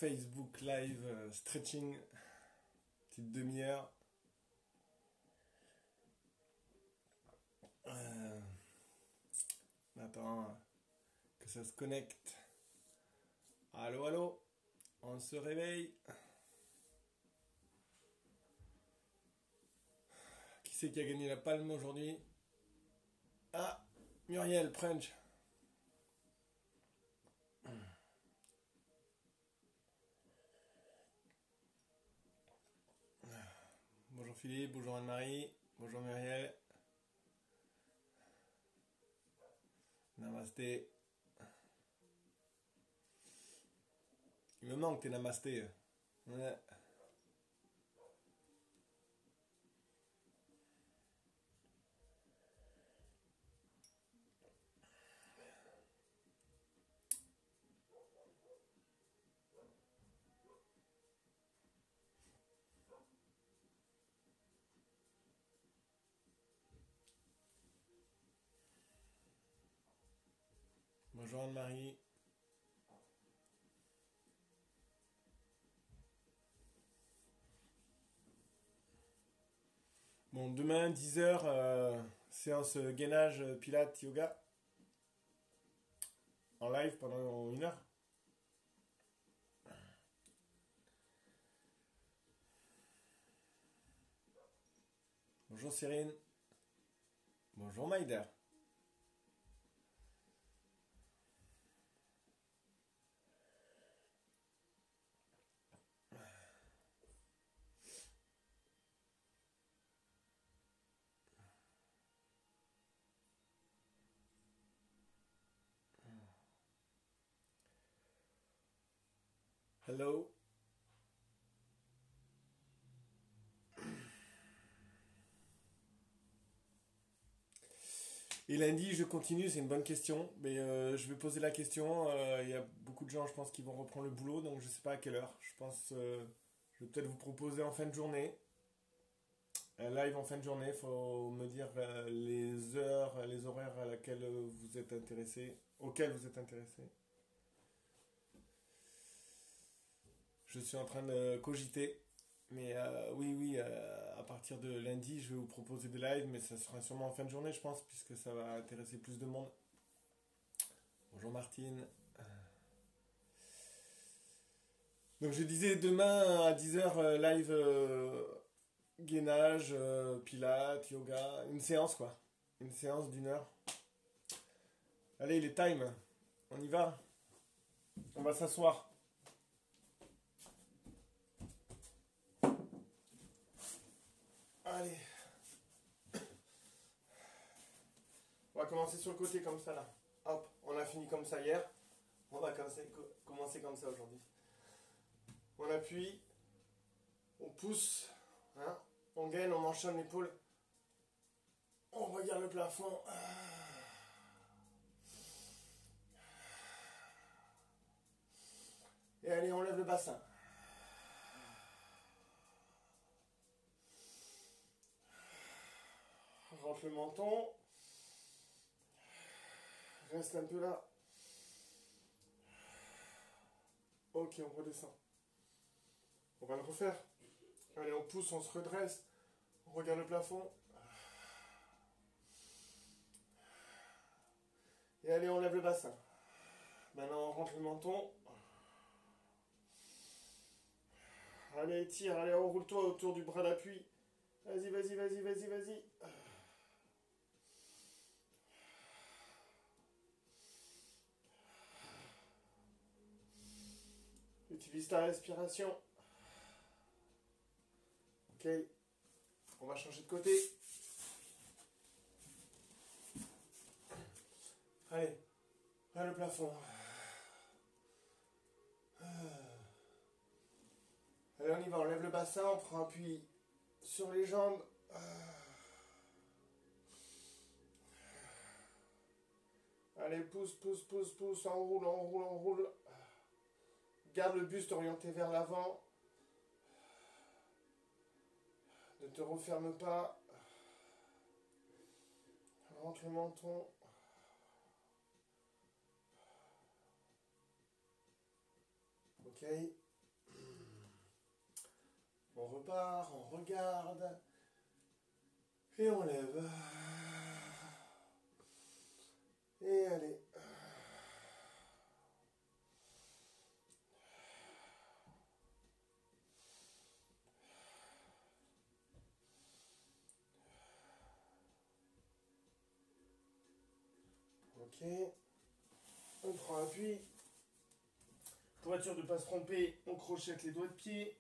Facebook Live stretching, petite demi-heure. On attend que ça se connecte. Allô, allô, on se réveille. Qui c'est qui a gagné la palme aujourd'hui? Ah, Muriel Prunch. Bonjour Philippe, bonjour Anne-Marie, bonjour Muriel. Namasté. Il me manque tes namasté. Ouais. Bonjour Anne-Marie. Bon, demain, 10h, séance gainage pilates yoga. En live pendant 1 heure. Bonjour Cyrine. Bonjour Maïder. Hello. Et lundi, je continue, c'est une bonne question. Mais je vais poser la question. Il y a beaucoup de gens, je pense, qui vont reprendre le boulot, donc je sais pas à quelle heure. Je pense, je vais peut-être vous proposer en fin de journée. Un live en fin de journée, il faut me dire les heures, les horaires à laquelle vous êtes intéressé, auxquels vous êtes intéressé. Je suis en train de cogiter. Mais oui, oui, à partir de lundi, je vais vous proposer des lives, mais ça sera sûrement en fin de journée, je pense, puisque ça va intéresser plus de monde. Bonjour Martine. Donc je disais demain à 10h live gainage, pilates, yoga, une séance quoi. Une séance d'1 heure. Allez, il est time. On y va. On va s'asseoir. Allez. On va commencer sur le côté comme ça là. Hop, on a fini comme ça hier. On va commencer comme ça aujourd'hui. On appuie, on pousse, hein, on gaine, on enchaîne l'épaule. On regarde le plafond. Et allez, on lève le bassin. Rentre le menton. Reste un peu là. Ok, on redescend. On va le refaire. Allez, on pousse, on se redresse. On regarde le plafond. Et allez, on lève le bassin. Maintenant, on rentre le menton. Allez, tire, allez, enroule-toi autour du bras d'appui. Vas-y, vas-y, vas-y, vas-y, vas-y. Utilise ta respiration. Ok. On va changer de côté. Allez. Vers le plafond. Allez, on y va. On lève le bassin. On prend appui sur les jambes. Allez, pousse, pousse, pousse, pousse. Enroule, enroule, enroule. Garde le buste orienté vers l'avant. Ne te referme pas. Rentre le menton. Ok. On repart, on regarde. Et on lève. Et allez. Ok. On prend appui. Pour être sûr de ne pas se tromper, on crochette les doigts de pied.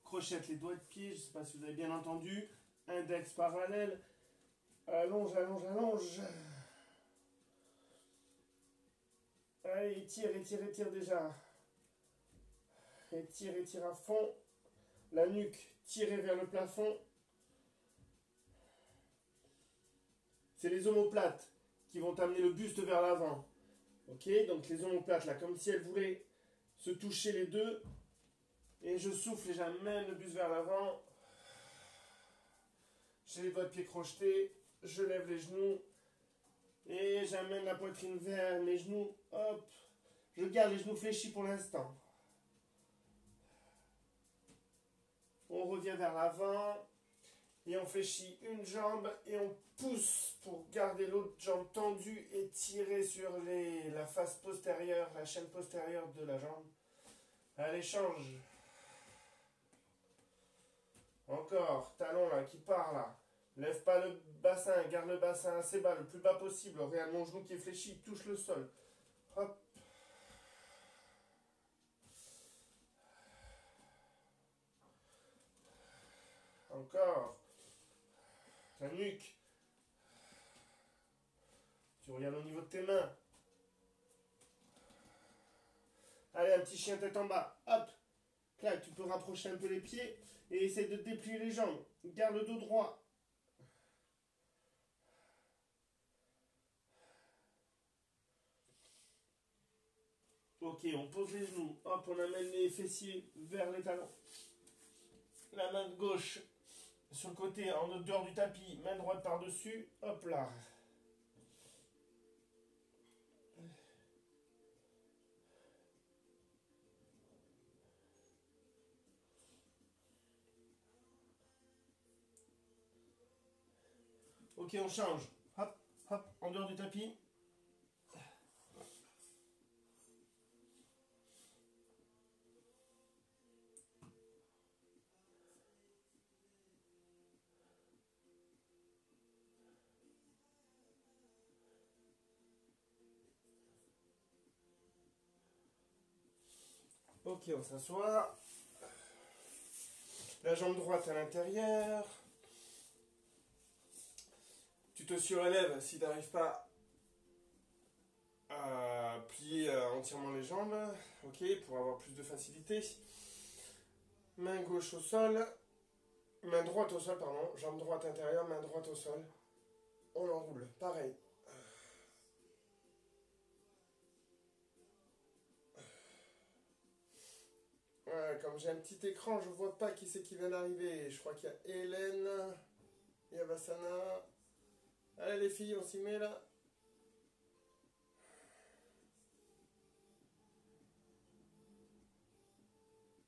Crochette les doigts de pied, je ne sais pas si vous avez bien entendu. Index parallèle. Allonge, allonge, allonge. Allez, étire, étire, étire déjà. Étire, étire à fond. La nuque tirée vers le plafond. C'est les omoplates qui vont amener le buste vers l'avant. Ok, donc les omoplates là, comme si elles voulaient se toucher les deux. Et je souffle et j'amène le buste vers l'avant. J'ai les doigts de pied crochetés. Je lève les genoux. Et j'amène la poitrine vers mes genoux. Hop. Je garde les genoux fléchis pour l'instant. On revient vers l'avant. Et on fléchit une jambe et on pousse pour garder l'autre jambe tendue et tirer sur la face postérieure, la chaîne postérieure de la jambe. Allez, change. Encore, talon là, qui part là. Lève pas le bassin, garde le bassin assez bas, le plus bas possible. Regarde mon genou qui est fléchi, touche le sol. Hop. Encore. La nuque. Tu regardes au niveau de tes mains. Allez, un petit chien tête en bas. Hop. Là, tu peux rapprocher un peu les pieds et essayer de déplier les jambes. Garde le dos droit. Ok, on pose les genoux. Hop, on amène les fessiers vers les talons. La main gauche sur le côté, en dehors du tapis. Main droite par-dessus. Hop là. Ok, on change. Hop, hop, en dehors du tapis. Ok, on s'assoit. La jambe droite à l'intérieur. Tu te surélèves si tu n'arrives pas à plier entièrement les jambes. Ok, pour avoir plus de facilité. Main gauche au sol. Main droite au sol, pardon. Jambe droite intérieure, main droite au sol. On enroule, pareil. Ouais, comme j'ai un petit écran, je vois pas qui c'est qui vient d'arriver. Je crois qu'il y a Hélène, il y a Vassana. Allez les filles, on s'y met là.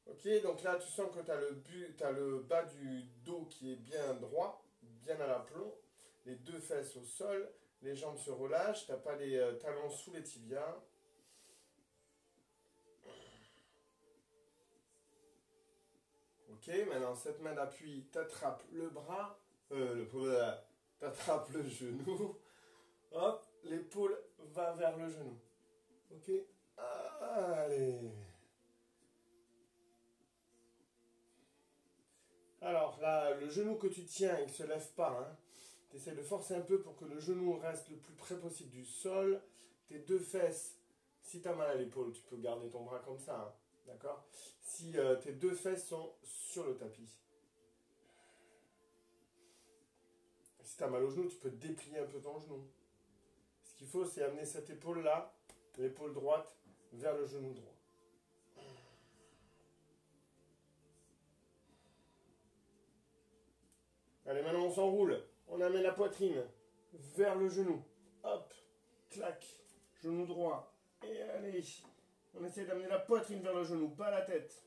Ok, donc là tu sens que t'as le bas du dos qui est bien droit, bien à l'aplomb. Les deux fesses au sol, les jambes se relâchent, t'as pas les talons sous les tibias. Ok, maintenant cette main d'appui, t'attrapes le bras, t'attrapes le genou. Hop, l'épaule va vers le genou. Ok, allez. Alors là, le genou que tu tiens, il ne se lève pas. Hein. Tu essaies de forcer un peu pour que le genou reste le plus près possible du sol. Tes deux fesses, si tu as mal à l'épaule, tu peux garder ton bras comme ça. Hein. D'accord. Si tes deux fesses sont sur le tapis. Si tu as mal au genou, tu peux déplier un peu ton genou. Ce qu'il faut, c'est amener cette épaule-là, l'épaule droite, vers le genou droit. Allez, maintenant on s'enroule. On amène la poitrine vers le genou. Hop, clac, genou droit. Et allez, on essaie d'amener la poitrine vers le genou, pas la tête.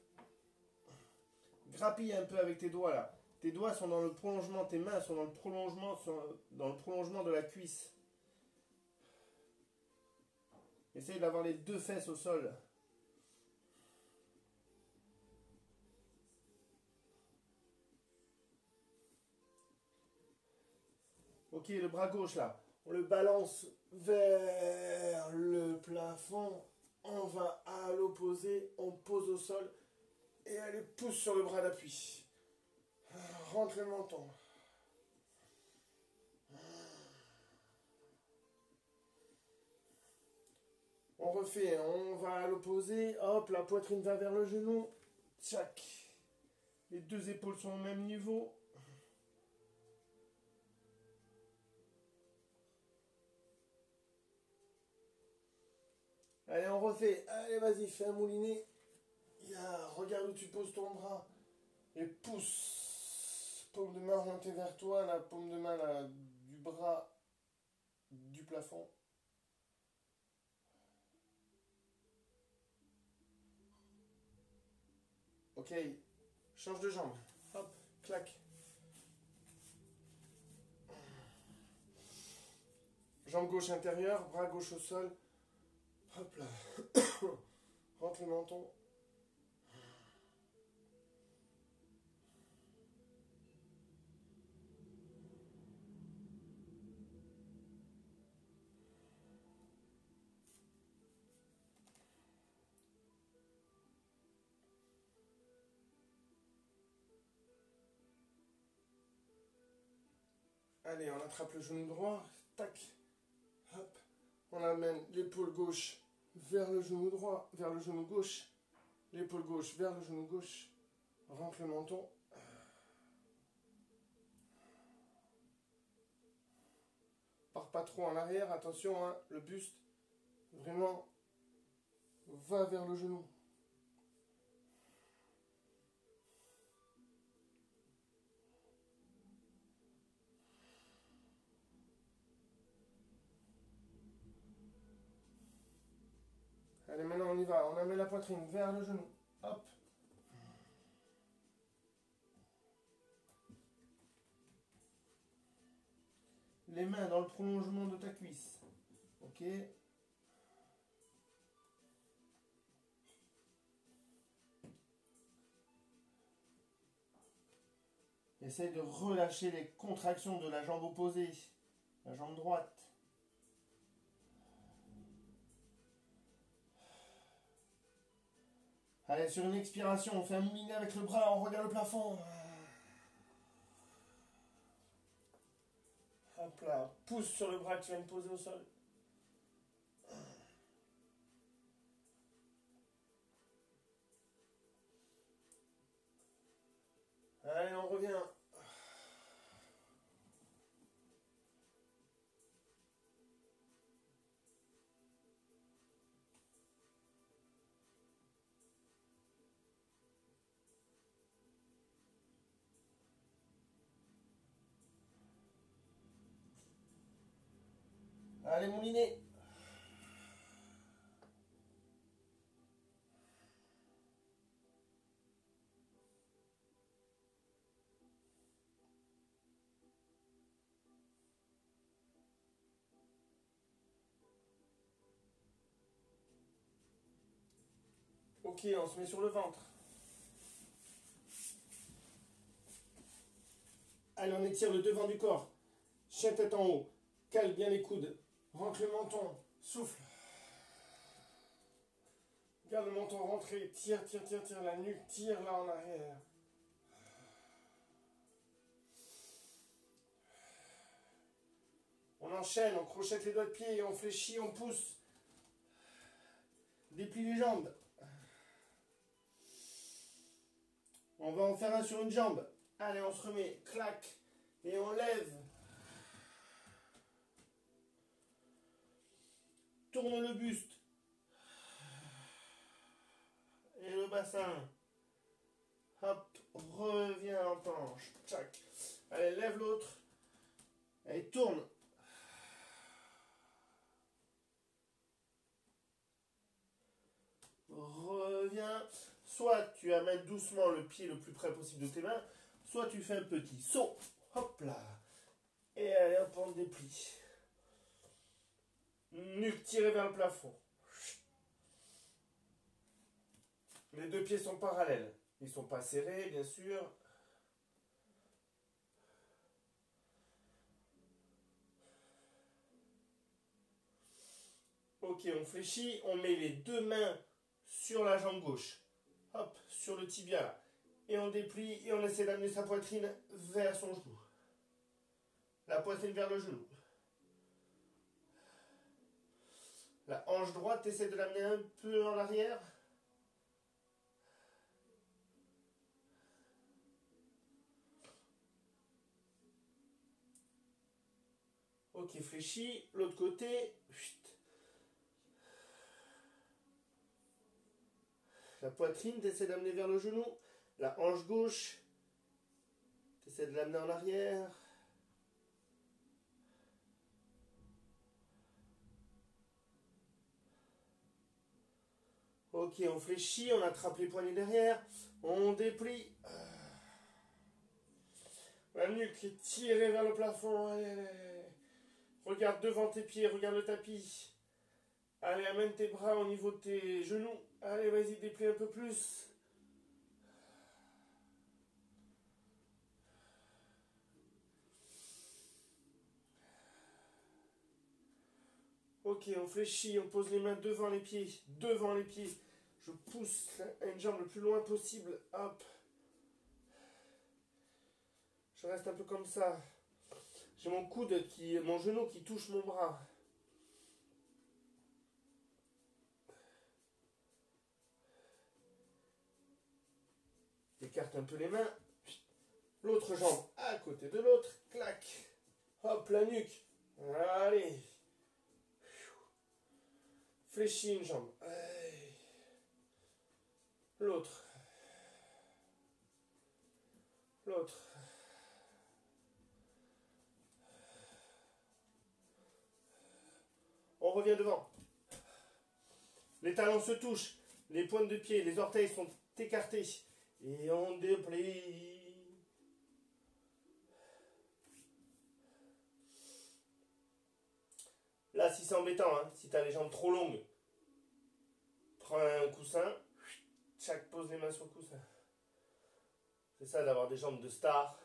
Grappille un peu avec tes doigts là. Tes doigts sont dans le prolongement, tes mains sont dans le prolongement de la cuisse. Essaye d'avoir les deux fesses au sol. Ok, le bras gauche là, on le balance vers le plafond. On va à l'opposé, on pose au sol et allez, pousse sur le bras d'appui. Rentre le menton. On refait, on va à l'opposé. Hop, la poitrine va vers le genou. Tchac. Les deux épaules sont au même niveau. Allez, on refait. Allez, vas-y, fais un moulinet. Regarde où tu poses ton bras. Et pousse. Paume de main orientée vers toi. La paume de main là, du bras du plafond. Ok. Change de jambe. Hop, clac. Jambe gauche intérieure, bras gauche au sol. Hop là. Rentre le menton. Allez, on attrape le genou droit. Tac. Hop. On amène l'épaule gauche vers le genou droit, vers le genou gauche. L'épaule gauche vers le genou gauche. Rentre le menton. Pars pas trop en arrière, attention, hein, le buste vraiment va vers le genou. Allez, maintenant on y va, on amène la poitrine vers le genou. Hop. Les mains dans le prolongement de ta cuisse. Ok. Essaye de relâcher les contractions de la jambe opposée, la jambe droite. Allez, sur une expiration, on fait un moulinet avec le bras, on regarde le plafond. Hop là, pousse sur le bras que tu viens de poser au sol. Allez, on revient. Allez, moulinet. Ok, on se met sur le ventre. Allez, on étire le devant du corps. Chien tête en haut. Cale bien les coudes. Rentre le menton. Souffle. Garde le menton rentré. Tire, tire, tire, tire. La nuque tire là en arrière. On enchaîne, on crochette les doigts de pied et on fléchit, on pousse. Déplie les jambes. On va en faire un sur une jambe. Allez, on se remet. Clac. Et on lève. Tourne le buste. Et le bassin. Hop. Reviens en planche. Tchac. Allez, lève l'autre. Allez, tourne. Reviens. soit tu amènes doucement le pied le plus près possible de tes mains, soit tu fais un petit saut. Hop là. Et allez, hop, on déplie. Nuque tirée vers le plafond. Les deux pieds sont parallèles. Ils ne sont pas serrés, bien sûr. Ok, on fléchit. On met les deux mains sur la jambe gauche. Hop, sur le tibia là. Et on déplie et on essaie d'amener sa poitrine vers son genou. La poitrine vers le genou. La hanche droite, essaie de l'amener un peu en arrière. Ok, fléchis. L'autre côté. La poitrine, t'essaies d'amener vers le genou. La hanche gauche, t'essaies de l'amener en arrière. Ok, on fléchit, on attrape les poignets derrière. On déplie. La nuque est tirée vers le plafond. Allez, allez, allez. Regarde devant tes pieds, regarde le tapis. Allez, amène tes bras au niveau de tes genoux. Allez, vas-y, déplie un peu plus. Ok, on fléchit, on pose les mains devant les pieds. Devant les pieds. Je pousse une jambe le plus loin possible. Hop. Je reste un peu comme ça. J'ai mon coude mon genou qui touche mon bras. Écarte un peu les mains. L'autre jambe à côté de l'autre. Clac. Hop, la nuque. Allez. Fléchis une jambe. L'autre. L'autre. On revient devant. Les talons se touchent. Les pointes de pied, les orteils sont écartés. Et on déplie. Là, si c'est embêtant, hein, si tu as les jambes trop longues, prends un coussin. Chaque pose les mains sur le coussin. C'est ça d'avoir des jambes de star.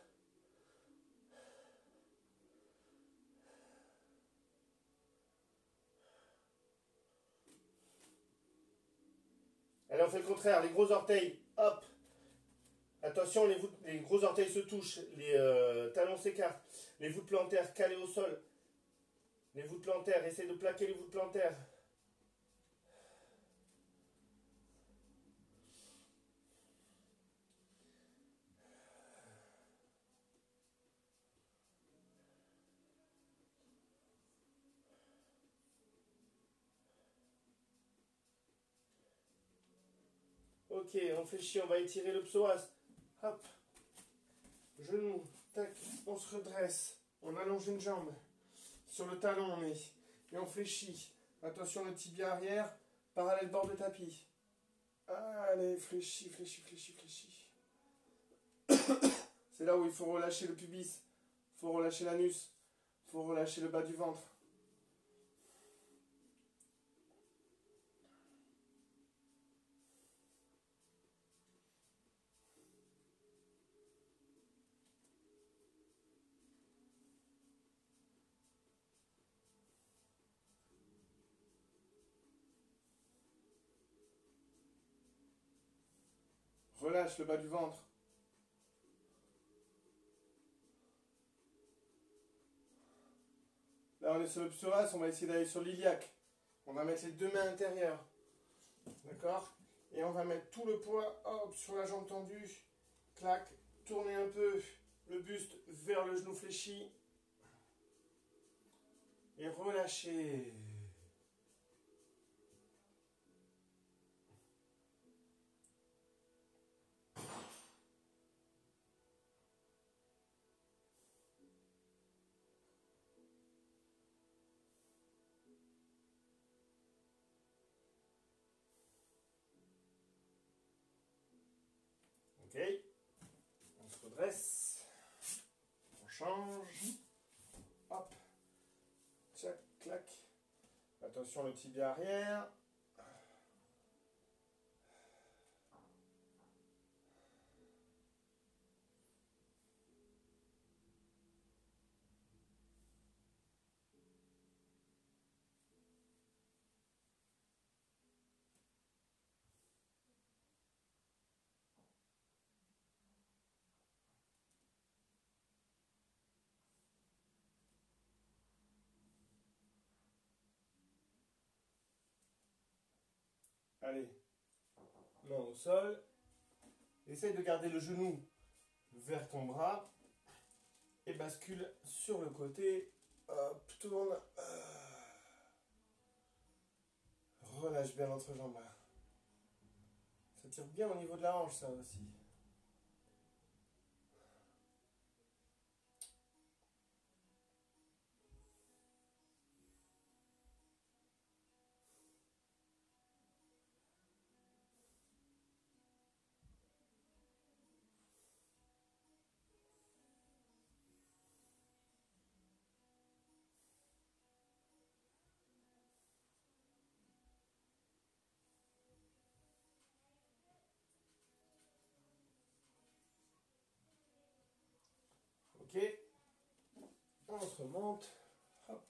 Allez, on fait le contraire. Les gros orteils, hop. Attention, les gros orteils se touchent. Les talons s'écartent. Les voûtes plantaires calées au sol. Les voûtes plantaires, essayez de plaquer les voûtes plantaires. Ok, on fléchit, on va étirer le psoas. Hop. Genou, tac, on se redresse. On allonge une jambe. Sur le talon, on met. Et on fléchit. Attention, le tibia arrière, parallèle bord de tapis. Allez, fléchis, fléchis, fléchis, fléchis. C'est là où il faut relâcher le pubis. Il faut relâcher l'anus. Il faut relâcher le bas du ventre. Relâche le bas du ventre. Là, on est sur le psoas, on va essayer d'aller sur l'iliaque. On va mettre les deux mains intérieures. D'accord? Et on va mettre tout le poids, hop, sur la jambe tendue. Clac, tourner un peu le buste vers le genou fléchi. Et relâcher. Ok. On se redresse. On change. Hop. Tchac, clac. Attention le tibia arrière. Allez, main au sol. Essaye de garder le genou vers ton bras et bascule sur le côté. Hop, tourne. Relâche bien l'entrejambe. Ça tire bien au niveau de la hanche, ça aussi. Ok. On se remonte. Hop.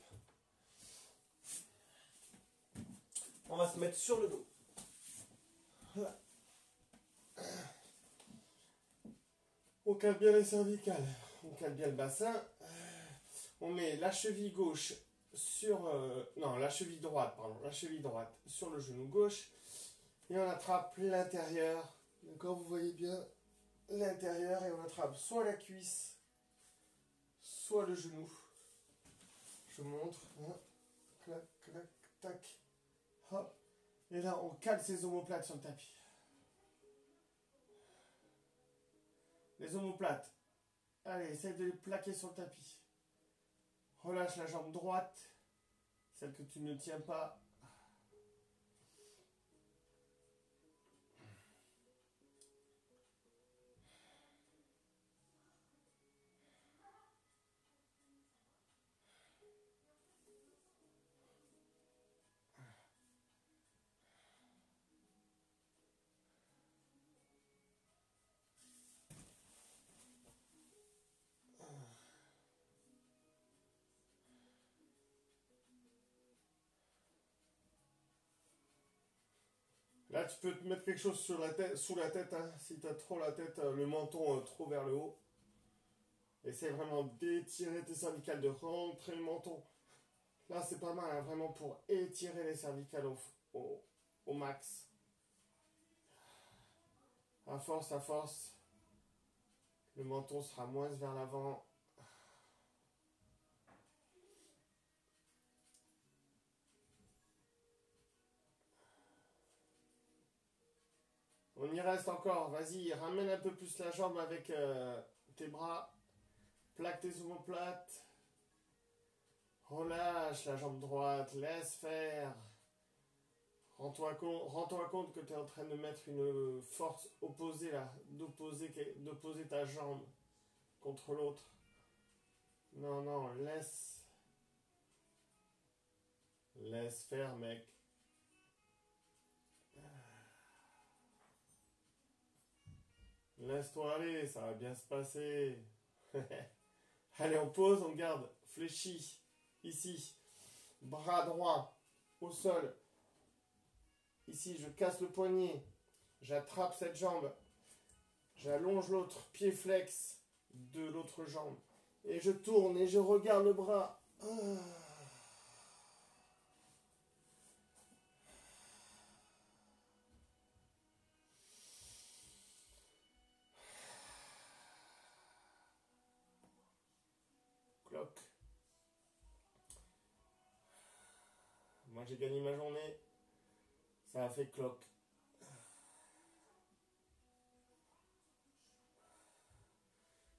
On va se mettre sur le dos. Voilà. On cale bien les cervicales. On cale bien le bassin. On met la cheville gauche sur... non, la cheville droite, pardon. La cheville droite sur le genou gauche. Et on attrape l'intérieur. D'accord, vous voyez bien l'intérieur. Et on attrape soit la cuisse, soit le genou. Je vous montre. Hein. Clac, clac, tac. Hop. Et là, on cale ses omoplates sur le tapis. Les omoplates. Allez, essaye de les plaquer sur le tapis. Relâche la jambe droite. Celle que tu ne tiens pas. Là, tu peux te mettre quelque chose sur la tête, sous la tête, hein, si tu as trop la tête, le menton trop vers le haut. Essaye vraiment d'étirer tes cervicales, de rentrer le menton. Là, c'est pas mal, hein, vraiment pour étirer les cervicales au max. À force, le menton sera moins vers l'avant. On y reste encore, vas-y, ramène un peu plus la jambe avec tes bras. Plaque tes omoplates. Relâche la jambe droite, laisse faire. Rends-toi compte que tu es en train de mettre une force opposée là, d'opposer ta jambe contre l'autre. Non, non, laisse faire, mec. Laisse-toi aller, ça va bien se passer. Allez, on pose, on garde, fléchis, ici, bras droit, au sol. Ici, je casse le poignet, j'attrape cette jambe, j'allonge l'autre pied flex de l'autre jambe. Et je tourne et je regarde le bras. Cloc. Moi j'ai gagné ma journée. Ça a fait cloc.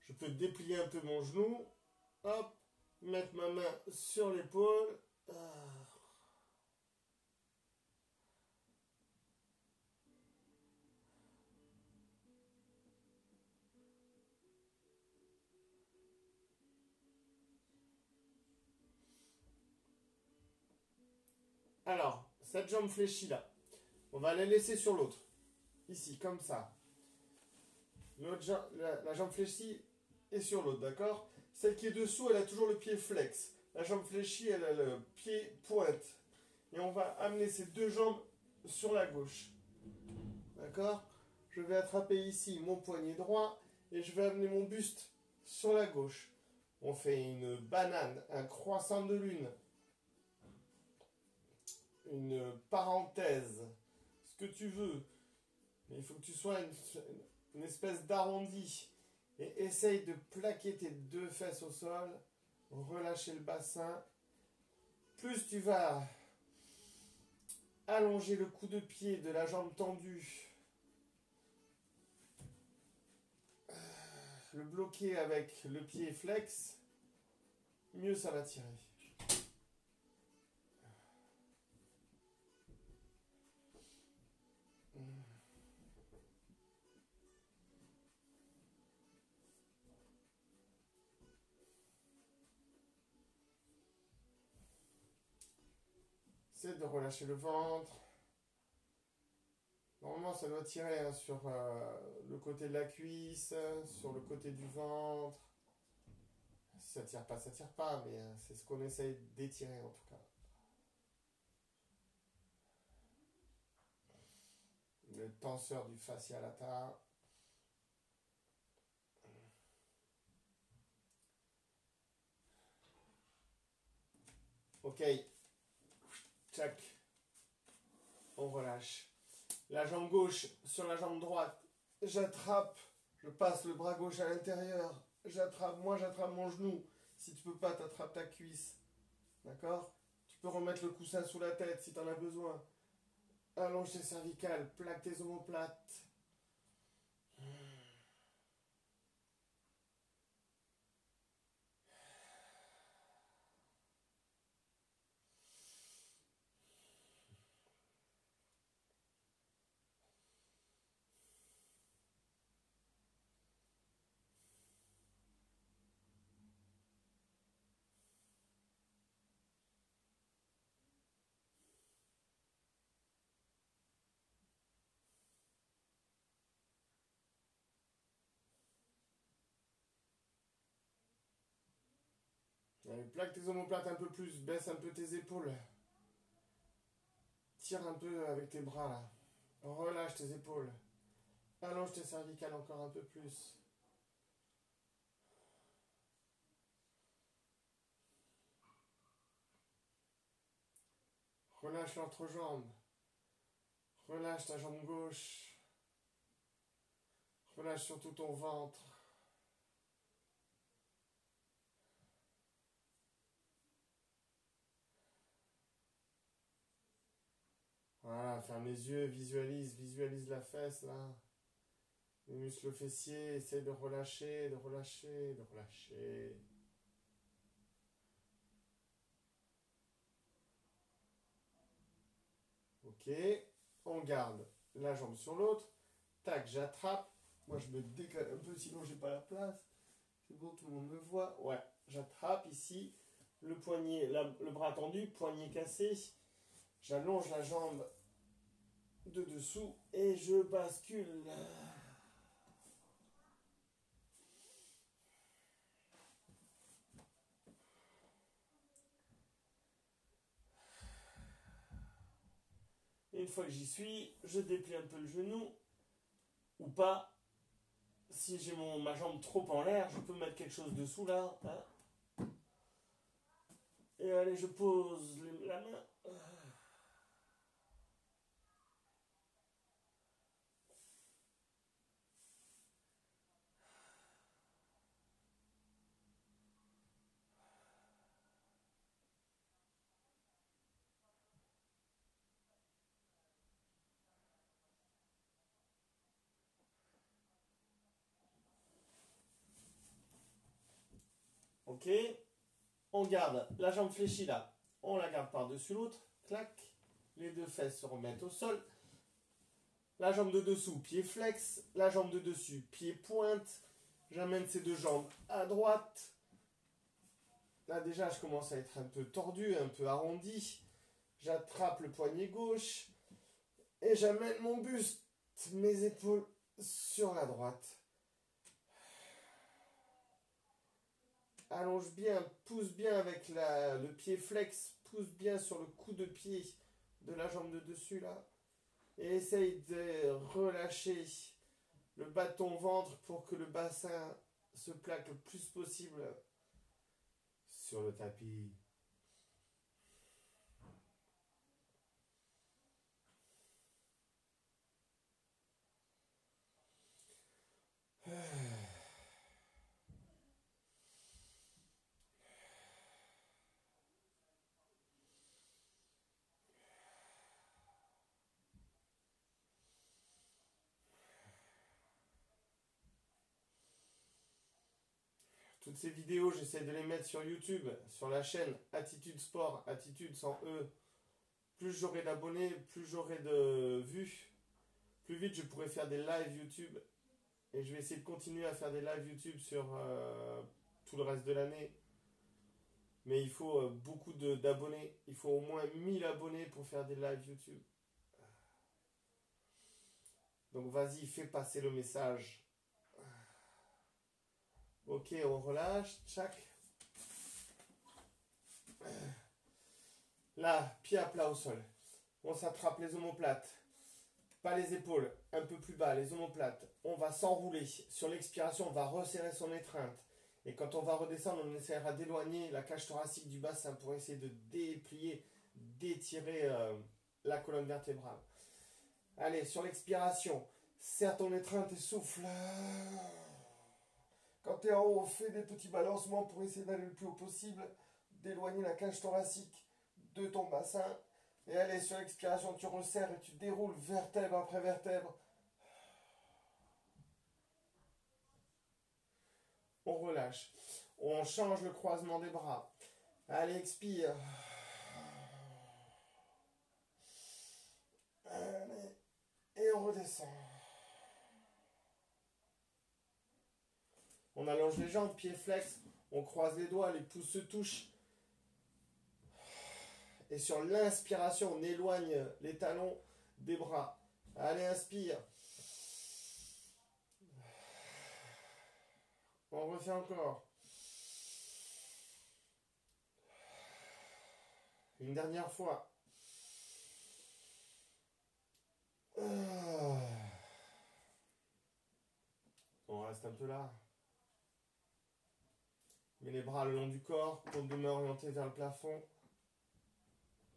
Je peux déplier un peu mon genou. Hop. Mettre ma main sur l'épaule. Alors, cette jambe fléchie là, on va la laisser sur l'autre. Ici, comme ça. La jambe fléchie est sur l'autre, d'accord? Celle qui est dessous, elle a toujours le pied flex. La jambe fléchie, elle a le pied pointe. Et on va amener ces deux jambes sur la gauche. D'accord? Je vais attraper ici mon poignet droit et je vais amener mon buste sur la gauche. On fait une banane, un croissant de lune, une parenthèse, ce que tu veux. Mais il faut que tu sois une espèce d'arrondi. Et essaye de plaquer tes deux fesses au sol. Relâcher le bassin. Plus tu vas allonger le coup de pied de la jambe tendue, le bloquer avec le pied flex, mieux ça va tirer. C'est de relâcher le ventre. Normalement, ça doit tirer hein, sur le côté de la cuisse, sur le côté du ventre. Si ça tire pas, ça tire pas, mais c'est ce qu'on essaye d'étirer en tout cas. Le tenseur du fascia lata. Ok. Tchac. On relâche. La jambe gauche sur la jambe droite. J'attrape. Je passe le bras gauche à l'intérieur. J'attrape. Moi, j'attrape mon genou. Si tu peux pas, t'attrapes ta cuisse. D'accord? Tu peux remettre le coussin sous la tête si tu en as besoin. Allonge tes cervicales. Plaque tes omoplates. Allez, plaque tes omoplates un peu plus. Baisse un peu tes épaules. Tire un peu avec tes bras là. Relâche tes épaules. Allonge tes cervicales encore un peu plus. Relâche l'entrejambe. Relâche ta jambe gauche. Relâche surtout ton ventre. Voilà, ferme les yeux, visualise la fesse là. Les muscles fessiers, essaye de relâcher, de relâcher, de relâcher. Ok, on garde la jambe sur l'autre. Tac, j'attrape. Moi je me décale un peu sinon j'ai pas la place. C'est bon, tout le monde me voit. Ouais, j'attrape ici. Le poignet, le bras tendu, poignet cassé. J'allonge la jambe de dessous et je bascule. Et une fois que j'y suis, je déplie un peu le genou ou pas. Si j'ai ma jambe trop en l'air, je peux mettre quelque chose dessous là. Hein. Et allez, je pose la main. Ok. On garde la jambe fléchie là. On la garde par-dessus l'autre. Clac. Les deux fesses se remettent au sol. La jambe de dessous, pied flex. La jambe de dessus, pied pointe. J'amène ces deux jambes à droite. Là déjà, je commence à être un peu tordu, un peu arrondi. J'attrape le poignet gauche et j'amène mon buste, mes épaules sur la droite. Allonge bien, pousse bien avec le pied flex, pousse bien sur le coup de pied de la jambe de dessus là. Et essaye de relâcher le bas de ton ventre pour que le bassin se plaque le plus possible sur le tapis. Toutes ces vidéos, j'essaie de les mettre sur YouTube, sur la chaîne Attitude Sport, Attitude sans E. Plus j'aurai d'abonnés, plus j'aurai de vues, plus vite je pourrai faire des lives YouTube. Et je vais essayer de continuer à faire des lives YouTube sur tout le reste de l'année. Mais il faut beaucoup d'abonnés. Il faut au moins 1000 abonnés pour faire des lives YouTube. Donc vas-y, fais passer le message. Ok, on relâche. Tchac. Là, pied à plat au sol. On s'attrape les omoplates. Pas les épaules, un peu plus bas, les omoplates. On va s'enrouler. Sur l'expiration, on va resserrer son étreinte. Et quand on va redescendre, on essaiera d'éloigner la cage thoracique du bassin pour essayer de déplier, d'étirer la colonne vertébrale. Allez, sur l'expiration, serre ton étreinte et souffle. Quand tu es en haut, fais des petits balancements pour essayer d'aller le plus haut possible, d'éloigner la cage thoracique de ton bassin. Et allez, sur l'expiration, tu resserres et tu déroules vertèbre après vertèbre. On relâche. On change le croisement des bras. Allez, expire. Allez. Et on redescend. On allonge les jambes, pieds flex. On croise les doigts, les pouces se touchent. Et sur l'inspiration, on éloigne les talons des bras. Allez, inspire. On refait encore. Une dernière fois. On reste un peu là. Mets les bras le long du corps, paume de main orientée vers le plafond.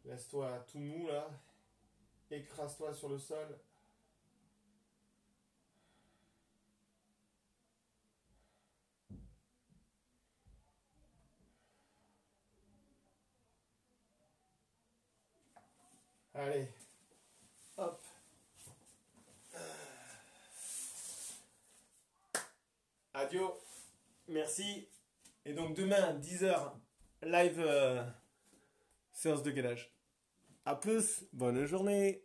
Laisse-toi tout mou là. Écrase-toi sur le sol. Allez. Hop. Adieu. Merci. Et donc demain, 10h, live séance de gainage. A plus, bonne journée.